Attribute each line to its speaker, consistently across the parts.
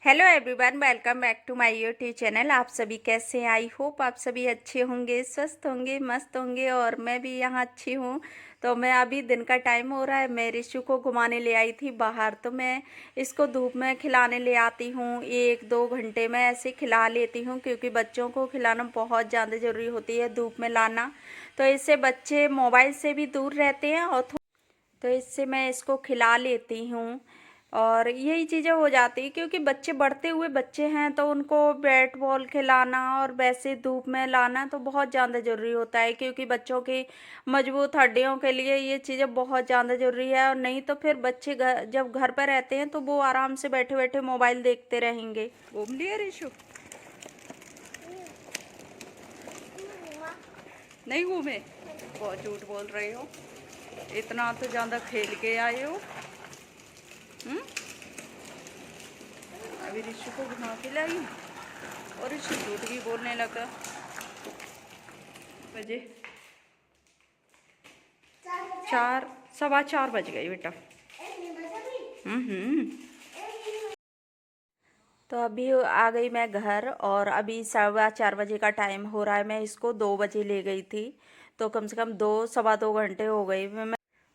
Speaker 1: Hello everyone, welcome back to my YouTube channel. आप सभी कैसे हैं? आई होप आप सभी अच्छे होंगे, स्वस्थ होंगे, मस्त होंगे और मैं भी यहाँ अच्छी हूँ। तो मैं अभी दिन का टाइम हो रहा है, मैं रिशु को घुमाने ले आई थी बाहर। तो मैं इसको धूप में खिलाने ले आती हूँ, 1-2 घंटे में ऐसे खिला लेती हूँ क्योंकि बच्चों को खिलाना बहुत ज़्यादा ज़रूरी होती है, धूप में लाना। तो इससे बच्चे मोबाइल से भी दूर रहते हैं और तो इससे मैं इसको खिला लेती हूँ। और यही चीज़ें हो जाती है क्योंकि बच्चे बढ़ते हुए बच्चे हैं तो उनको बैट बॉल खिलाना और वैसे धूप में लाना तो बहुत ज़्यादा ज़रूरी होता है क्योंकि बच्चों की मजबूत हड्डियों के लिए ये चीज़ें बहुत ज़्यादा ज़रूरी है। और नहीं तो फिर बच्चे जब घर पर रहते हैं तो वो आराम से बैठे बैठे मोबाइल देखते रहेंगे। घूम लिए रिशु? नहीं घूमे? बहुत झूठ बोल रहे हो, इतना तो ज़्यादा खेल के आए हो। अभी रिशु को घुमा के लाई और रिशु झूठ भी बोलने लगा। बजे 4, 4:15 बज गई बेटा। हम्म। तो अभी आ गई मैं घर और अभी 4:15 का टाइम हो रहा है। मैं इसको 2 बजे ले गई थी तो कम से कम 2 सवा 2 घंटे हो गए।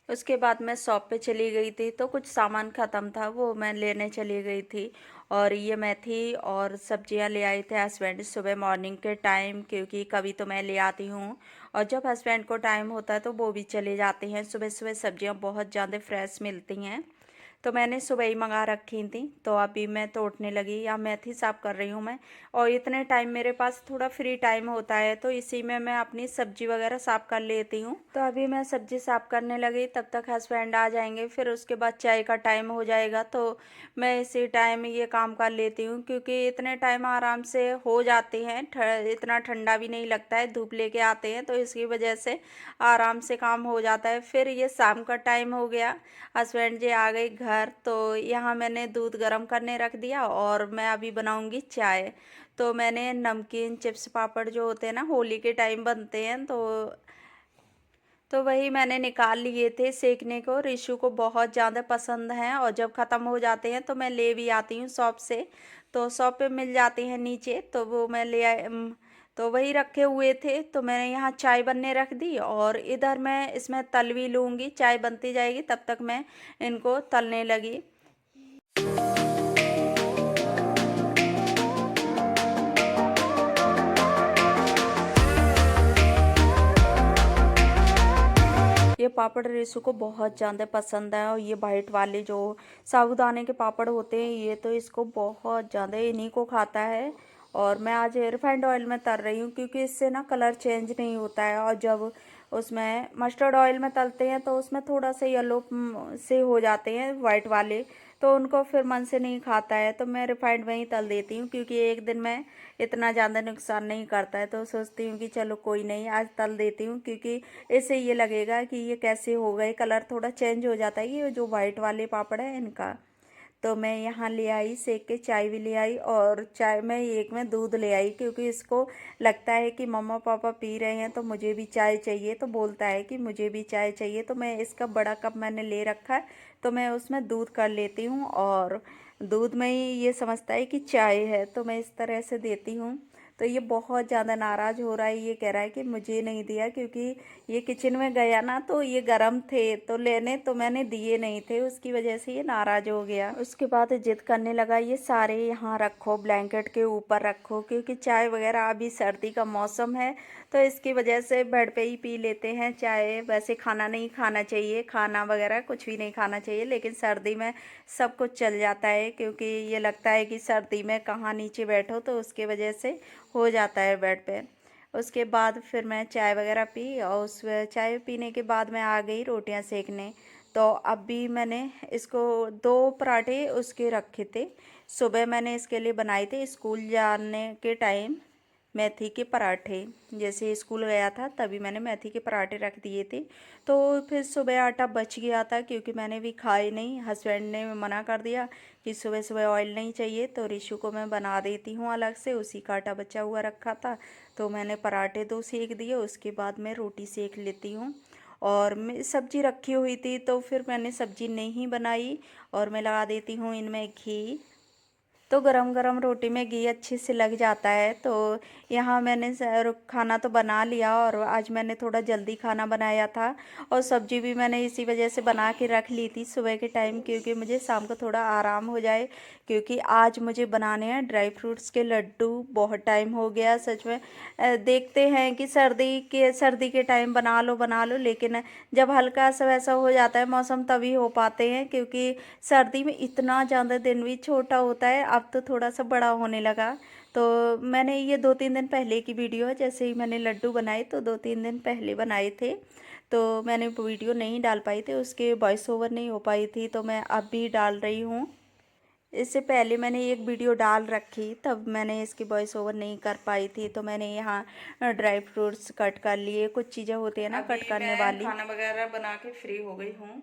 Speaker 1: उसके बाद मैं शॉप पे चली गई थी तो कुछ सामान ख़त्म था, वो मैं लेने चली गई थी। और ये मेथी और सब्जियां ले आए थे हस्बैंड सुबह मॉर्निंग के टाइम, क्योंकि कभी तो मैं ले आती हूँ और जब हस्बैंड को टाइम होता है तो वो भी चले जाते हैं। सुबह सुबह सब्जियां बहुत ज़्यादा फ्रेश मिलती हैं तो मैंने सुबह ही मंगा रखी थी। तो अभी मैं तोड़ने लगी या मेथी साफ़ कर रही हूँ मैं। और इतने टाइम मेरे पास थोड़ा फ्री टाइम होता है तो इसी में मैं अपनी सब्जी वगैरह साफ़ कर लेती हूँ। तो अभी मैं सब्जी साफ़ करने लगी, तब तक हस्बैंड आ जाएंगे, फिर उसके बाद चाय का टाइम हो जाएगा तो मैं इसी टाइम ये काम कर लेती हूँ क्योंकि इतने टाइम आराम से हो जाते हैं। इतना ठंडा भी नहीं लगता है, धूप लेके आते हैं तो इसकी वजह से आराम से काम हो जाता है। फिर ये शाम का टाइम हो गया, हस्बैंड जी आ गए घर तो यहाँ मैंने दूध गर्म करने रख दिया और मैं अभी बनाऊंगी चाय। तो मैंने नमकीन चिप्स पापड़ जो होते हैं ना, होली के टाइम बनते हैं, तो वही मैंने निकाल लिए थे सेकने को। रिशु को बहुत ज़्यादा पसंद है और जब ख़त्म हो जाते हैं तो मैं ले भी आती हूँ शॉप से। तो शॉप पे मिल जाते हैं नीचे तो वो मैं ले तो वही रखे हुए थे तो मैंने यहाँ चाय बनने रख दी और इधर मैं इसमें तल भी लूँगी। चाय बनती जाएगी तब तक मैं इनको तलने लगी। ये पापड़ रिशु को बहुत ज़्यादा पसंद है और ये वाइट वाले जो साबूदाने के पापड़ होते हैं ये तो इसको बहुत ज़्यादा, इन्हीं को खाता है। और मैं आज रिफाइंड ऑयल में तल रही हूँ क्योंकि इससे ना कलर चेंज नहीं होता है। और जब उसमें मस्टर्ड ऑयल में तलते हैं तो उसमें थोड़ा सा येलो से हो जाते हैं वाइट वाले, तो उनको फिर मन से नहीं खाता है। तो मैं रिफाइंड में ही तल देती हूँ क्योंकि एक दिन में इतना ज़्यादा नुकसान नहीं करता है। तो सोचती हूँ कि चलो कोई नहीं, आज तल देती हूँ क्योंकि इससे ये लगेगा कि ये कैसे हो गए, कलर थोड़ा चेंज हो जाता है ये जो वाइट वाले पापड़ है इनका। तो मैं यहाँ ले आई सेक के, चाय भी ले आई और चाय में एक में दूध ले आई क्योंकि इसको लगता है कि मम्मा पापा पी रहे हैं तो मुझे भी चाय चाहिए, तो बोलता है कि मुझे भी चाय चाहिए। तो मैं इसका बड़ा कप मैंने ले रखा है तो मैं उसमें दूध कर लेती हूँ और दूध में ही ये समझता है कि चाय है तो मैं इस तरह से देती हूँ। तो ये बहुत ज़्यादा नाराज़ हो रहा है, ये कह रहा है कि मुझे नहीं दिया क्योंकि ये किचन में गया ना तो ये गर्म थे तो लेने, तो मैंने दिए नहीं थे, उसकी वजह से ये नाराज़ हो गया। उसके बाद जिद करने लगा ये सारे यहाँ रखो, ब्लैंकेट के ऊपर रखो क्योंकि चाय वगैरह अभी सर्दी का मौसम है तो इसकी वजह से बेड पे ही पी लेते हैं चाय। वैसे खाना नहीं खाना चाहिए, खाना वगैरह कुछ भी नहीं खाना चाहिए, लेकिन सर्दी में सब कुछ चल जाता है क्योंकि ये लगता है कि सर्दी में कहाँ नीचे बैठो तो उसके वजह से हो जाता है बेड पे। उसके बाद फिर मैं चाय वगैरह पी और उस चाय पीने के बाद मैं आ गई रोटियां सेकने। तो अभी मैंने इसको 2 पराठे उसके रखे थे, सुबह मैंने इसके लिए बनाए थे स्कूल जाने के टाइम मेथी के पराठे। जैसे स्कूल गया था तभी मैंने मेथी के पराठे रख दिए थे। तो फिर सुबह आटा बच गया था क्योंकि मैंने भी खाए नहीं, हस्बैंड ने मना कर दिया कि सुबह सुबह ऑयल नहीं चाहिए, तो रिशु को मैं बना देती हूँ अलग से, उसी का आटा बचा हुआ रखा था तो मैंने पराठे 2 सेक दिए। उसके बाद मैं रोटी सेक लेती हूँ और मैं सब्जी रखी हुई थी तो फिर मैंने सब्जी नहीं बनाई और मैं लगा देती हूँ इनमें घी। तो गरम गरम रोटी में घी अच्छे से लग जाता है। तो यहाँ मैंने खाना तो बना लिया, और आज मैंने थोड़ा जल्दी खाना बनाया था, और सब्जी भी मैंने इसी वजह से बना के रख ली थी सुबह के टाइम, क्योंकि मुझे शाम को थोड़ा आराम हो जाए। क्योंकि आज मुझे बनाने हैं ड्राई फ्रूट्स के लड्डू। बहुत टाइम हो गया सच में। देखते हैं कि सर्दी के टाइम बना लो, लेकिन जब हल्का सा वैसा हो जाता है मौसम तभी हो पाते हैं, क्योंकि सर्दी में इतना ज़्यादा दिन भी छोटा होता है। अब तो थोड़ा सा बड़ा होने लगा। तो मैंने ये 2-3 दिन पहले की वीडियो है, जैसे ही मैंने लड्डू बनाए तो 2-3 दिन पहले बनाए थे। तो मैंने वीडियो नहीं डाल पाई थी, उसके वॉइस ओवर नहीं हो पाई थी, तो मैं अब भी डाल रही हूँ। इससे पहले मैंने एक वीडियो डाल रखी, तब मैंने इसकी वॉइस ओवर नहीं कर पाई थी। तो मैंने यहाँ ड्राई फ्रूट्स कट कर लिए, कुछ चीज़ें होती है ना कट करने वाली। खाना वगैरह बना के फ्री हो गई हूँ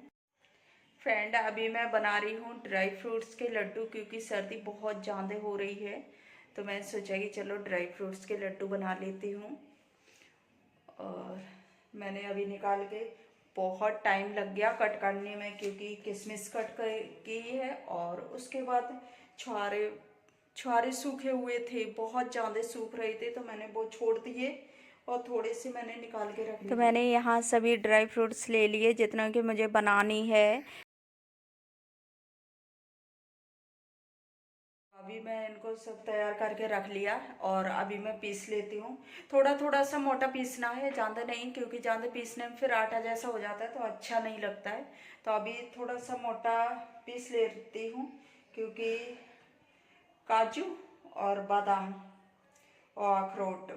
Speaker 1: फ्रेंड। अभी मैं बना रही हूँ ड्राई फ्रूट्स के लड्डू, क्योंकि सर्दी बहुत ज़्यादा हो रही है। तो मैं सोचा कि चलो ड्राई फ्रूट्स के लड्डू बना लेती हूँ। और मैंने अभी निकाल के, बहुत टाइम लग गया कट करने में, क्योंकि किशमिश की है, और उसके बाद छुहारे छुहारे सूखे हुए थे, बहुत ज़्यादा सूख रहे थे, तो मैंने वो छोड़ दिए और थोड़े से मैंने निकाल के रख लिए। तो मैंने यहाँ सभी ड्राई फ्रूट्स ले लिए जितना कि मुझे बनानी है। अभी मैं इनको सब तैयार करके रख लिया, और अभी मैं पीस लेती हूँ। थोड़ा थोड़ा सा मोटा पीसना है, ज़्यादा नहीं, क्योंकि ज़्यादा पीसने में फिर आटा जैसा हो जाता है तो अच्छा नहीं लगता है। तो अभी थोड़ा सा मोटा पीस लेती हूँ, क्योंकि काजू और बादाम और अखरोट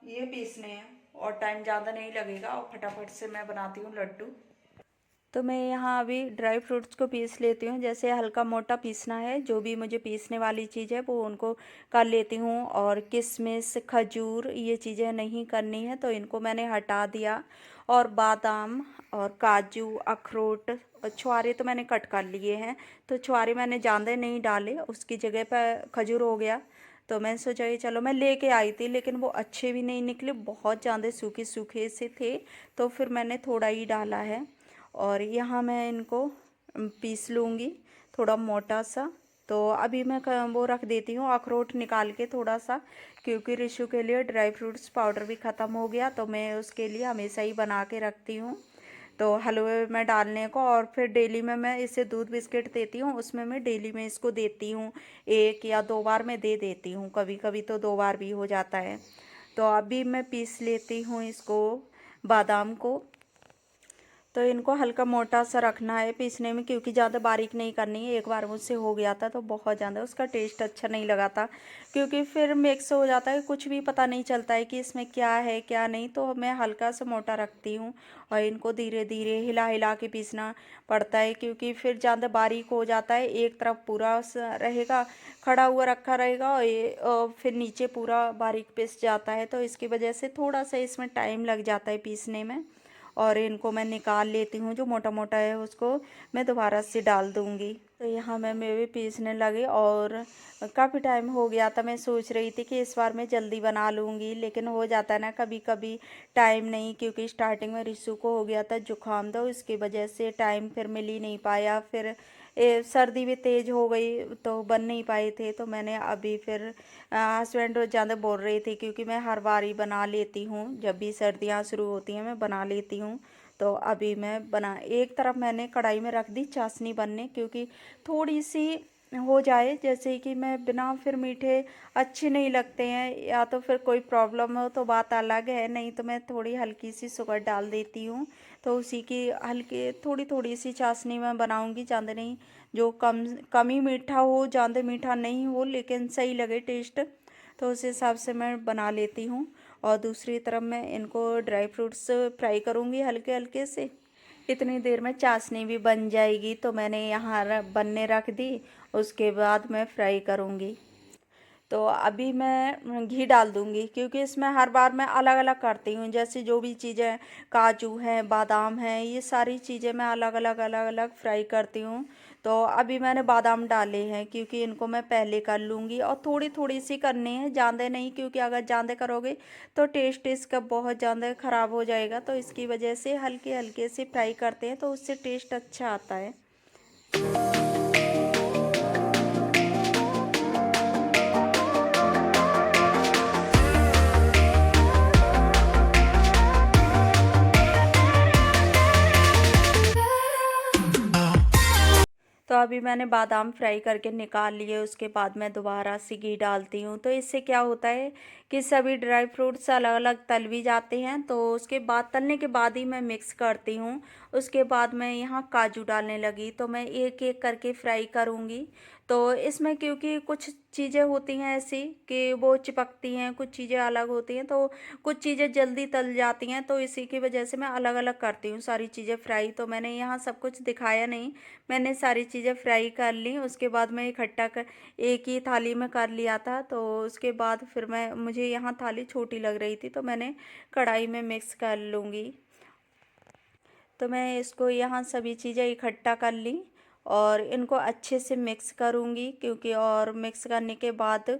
Speaker 1: ये पीसने हैं, और टाइम ज़्यादा नहीं लगेगा, और फटाफट से मैं बनाती हूँ लड्डू। तो मैं यहाँ अभी ड्राई फ्रूट्स को पीस लेती हूँ। जैसे हल्का मोटा पीसना है, जो भी मुझे पीसने वाली चीज़ है वो उनको कर लेती हूँ। और किशमिश, खजूर ये चीज़ें नहीं करनी है, तो इनको मैंने हटा दिया। और बादाम और काजू, अखरोट और छुआरे तो मैंने कट कर लिए हैं। तो छुआरे मैंने ज़्यादा नहीं डाले, उसकी जगह पर खजूर हो गया। तो मैंने सोचा कि चलो, मैं लेके आई थी लेकिन वो अच्छे भी नहीं निकले, बहुत ज़्यादा सूखे सूखे से थे। तो फिर मैंने थोड़ा ही डाला है, और यहाँ मैं इनको पीस लूँगी थोड़ा मोटा सा। तो अभी मैं वो रख देती हूँ अखरोट निकाल के थोड़ा सा, क्योंकि रिशु के लिए ड्राई फ्रूट्स पाउडर भी ख़त्म हो गया, तो मैं उसके लिए हमेशा ही बना के रखती हूँ। तो हलवे में डालने को, और फिर डेली में मैं इसे दूध बिस्किट देती हूँ, उसमें मैं डेली में इसको देती हूँ। 1 या 2 बार मैं दे देती हूँ, कभी कभी तो 2 बार भी हो जाता है। तो अभी मैं पीस लेती हूँ इसको, बादाम को। तो इनको हल्का मोटा सा रखना है पीसने में, क्योंकि ज़्यादा बारीक नहीं करनी है। एक बार मुझसे हो गया था तो बहुत ज़्यादा उसका टेस्ट अच्छा नहीं लगा था, क्योंकि फिर मिक्स हो जाता है, कुछ भी पता नहीं चलता है कि इसमें क्या है क्या नहीं। तो मैं हल्का सा मोटा रखती हूँ, और इनको धीरे धीरे हिला हिला के पीसना पड़ता है, क्योंकि फिर ज़्यादा बारीक हो जाता है। एक तरफ पूरा रहेगा, खड़ा हुआ रखा रहेगा, और ये फिर नीचे पूरा बारीक पिस जाता है। तो इसकी वजह से थोड़ा सा इसमें टाइम लग जाता है पीसने में। और इनको मैं निकाल लेती हूँ, जो मोटा मोटा है उसको मैं दोबारा से डाल दूँगी। तो यहाँ मैं भी पीसने लगी, और काफ़ी टाइम हो गया था। मैं सोच रही थी कि इस बार मैं जल्दी बना लूँगी, लेकिन हो जाता है ना कभी कभी टाइम नहीं, क्योंकि स्टार्टिंग में रिशु को हो गया था जुकाम, तो इसकी वजह से टाइम फिर मिल ही नहीं पाया। फिर सर्दी भी तेज़ हो गई तो बन नहीं पाए थे। तो मैंने अभी फिर हस्बैंड ज़्यादा बोल रहे थे, क्योंकि मैं हर बार ही बना लेती हूँ, जब भी सर्दियाँ शुरू होती हैं मैं बना लेती हूँ। तो अभी मैं एक तरफ मैंने कढ़ाई में रख दी चाशनी बनने, क्योंकि थोड़ी सी हो जाए, जैसे कि मैं बिना फिर मीठे अच्छे नहीं लगते हैं, या तो फिर कोई प्रॉब्लम हो तो बात अलग है, नहीं तो मैं थोड़ी हल्की सी शुगर डाल देती हूँ। तो उसी की हल्की थोड़ी थोड़ी सी चाशनी मैं बनाऊँगी, ज़्यादा नहीं, जो कम ही मीठा हो, ज़्यादा मीठा नहीं हो, लेकिन सही लगे टेस्ट, तो उस हिसाब से मैं बना लेती हूँ। और दूसरी तरफ मैं इनको ड्राई फ्रूट्स फ्राई करूँगी हल्के हल्के से। इतनी देर में चाशनी भी बन जाएगी, तो मैंने यहाँ बनने रख दी, उसके बाद मैं फ्राई करूँगी। तो अभी मैं घी डाल दूँगी, क्योंकि इसमें हर बार मैं अलग अलग करती हूँ। जैसे जो भी चीज़ें, काजू हैं, बादाम हैं, ये सारी चीज़ें मैं अलग अलग फ्राई करती हूँ। तो अभी मैंने बादाम डाले हैं, क्योंकि इनको मैं पहले कर लूँगी, और थोड़ी थोड़ी सी करनी है, ज़्यादा नहीं, क्योंकि अगर ज़्यादा करोगे तो टेस्ट इसका बहुत ज़्यादा ख़राब हो जाएगा। तो इसकी वजह से हल्के हल्के से फ्राई करते हैं, तो उससे टेस्ट अच्छा आता है। तो अभी मैंने बादाम फ्राई करके निकाल लिए, उसके बाद मैं दोबारा से घी डालती हूँ। तो इससे क्या होता है कि सभी ड्राई फ्रूट्स अलग अलग तल भी जाते हैं। तो उसके बाद तलने के बाद ही मैं मिक्स करती हूँ। उसके बाद मैं यहाँ काजू डालने लगी, तो मैं एक एक करके फ्राई करूँगी। तो इसमें क्योंकि कुछ चीज़ें होती हैं ऐसी कि वो चिपकती हैं, कुछ चीज़ें अलग होती हैं, तो कुछ चीज़ें जल्दी तल जाती हैं, तो इसी की वजह से मैं अलग अलग करती हूँ सारी चीज़ें फ्राई। तो मैंने यहाँ सब कुछ दिखाया नहीं, मैंने सारी चीज़ें फ्राई कर ली। उसके बाद मैं इकट्ठा कर एक ही थाली में कर लिया था। तो उसके बाद फिर मुझे यहाँ थाली छोटी लग रही थी, तो मैंने कढ़ाई में मिक्स कर लूँगी। तो मैं इसको यहाँ सभी चीज़ें इकट्ठा कर ली और इनको अच्छे से मिक्स करूँगी, क्योंकि और मिक्स करने के बाद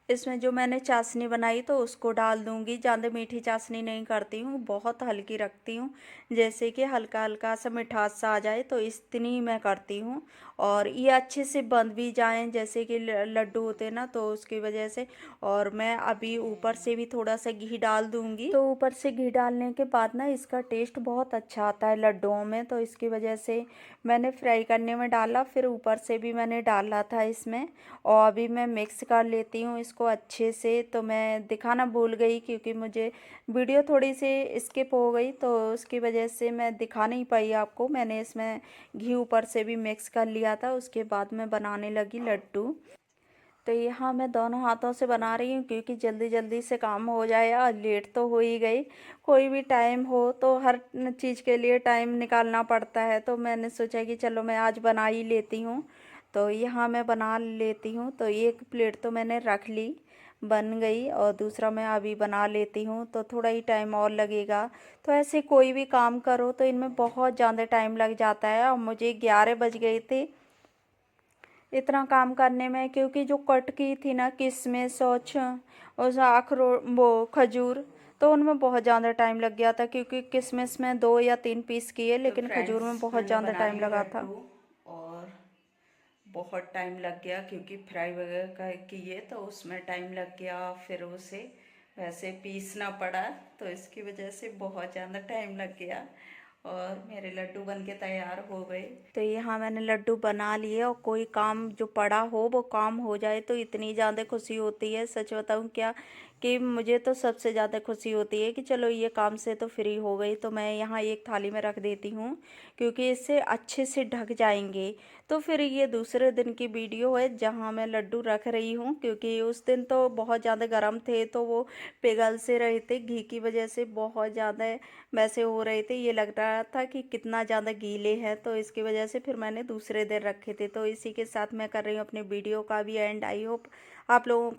Speaker 1: इसमें जो मैंने चाशनी बनाई तो उसको डाल दूँगी। ज़्यादा मीठी चाशनी नहीं करती हूँ, बहुत हल्की रखती हूँ, जैसे कि हल्का हल्का सा मिठास सा आ जाए, तो इतनी ही मैं करती हूँ। और ये अच्छे से बंध भी जाएँ, जैसे कि लड्डू होते हैं ना, तो उसकी वजह से। और मैं अभी ऊपर से भी थोड़ा सा घी डाल दूँगी। तो ऊपर से घी डालने के बाद ना इसका टेस्ट बहुत अच्छा आता है लड्डुओं में, तो इसकी वजह से मैंने फ्राई करने में डाला, फिर ऊपर से भी मैंने डाला था इसमें। और अभी मैं मिक्स कर लेती हूँ इसको अच्छे से। तो मैं दिखाना भूल गई, क्योंकि मुझे वीडियो थोड़ी सी स्किप हो गई, तो उसकी वजह से मैं दिखा नहीं पाई आपको। मैंने इसमें घी ऊपर से भी मिक्स कर लिया था। उसके बाद मैं बनाने लगी लड्डू। तो यहाँ मैं दोनों हाथों से बना रही हूँ, क्योंकि जल्दी जल्दी से काम हो जाए, और लेट तो हो ही गई। कोई भी टाइम हो तो हर चीज़ के लिए टाइम निकालना पड़ता है, तो मैंने सोचा कि चलो मैं आज बना ही लेती हूँ। तो यहाँ मैं बना लेती हूँ। तो एक प्लेट तो मैंने रख ली, बन गई, और दूसरा मैं अभी बना लेती हूँ, तो थोड़ा ही टाइम और लगेगा। तो ऐसे कोई भी काम करो तो इनमें बहुत ज़्यादा टाइम लग जाता है, और मुझे 11 बज गए थे इतना काम करने में, क्योंकि जो कट की थी ना किशमिश और अखरोट, वो खजूर, तो उनमें बहुत ज़्यादा टाइम लग गया था। क्योंकि किशमिश में 2 या 3 पीस किए, लेकिन खजूर में बहुत ज़्यादा टाइम लगा था। और बहुत टाइम लग गया, क्योंकि फ्राई वगैरह का किए तो उसमें टाइम लग गया, फिर उसे वैसे पीसना पड़ा, तो इसकी वजह से बहुत ज़्यादा टाइम लग गया। और मेरे लड्डू बन के तैयार हो गए। तो यहाँ मैंने लड्डू बना लिए, और कोई काम जो पड़ा हो वो काम हो जाए तो इतनी ज़्यादा खुशी होती है, सच बताऊँ क्या, कि मुझे तो सबसे ज़्यादा खुशी होती है कि चलो ये काम से तो फ्री हो गई। तो मैं यहाँ एक थाली में रख देती हूँ, क्योंकि इससे अच्छे से ढक जाएंगे। तो फिर ये दूसरे दिन की वीडियो है, जहाँ मैं लड्डू रख रही हूँ, क्योंकि उस दिन तो बहुत ज़्यादा गर्म थे, तो वो पिघल से रहे थे घी की वजह से, बहुत ज़्यादा वैसे हो रहे थे, ये लग रहा था कि कितना ज़्यादा गीले हैं। तो इसकी वजह से फिर मैंने दूसरे दिन रखे थे। तो इसी के साथ मैं कर रही हूँ अपनी वीडियो का भी एंड। आई होप आप लोगों को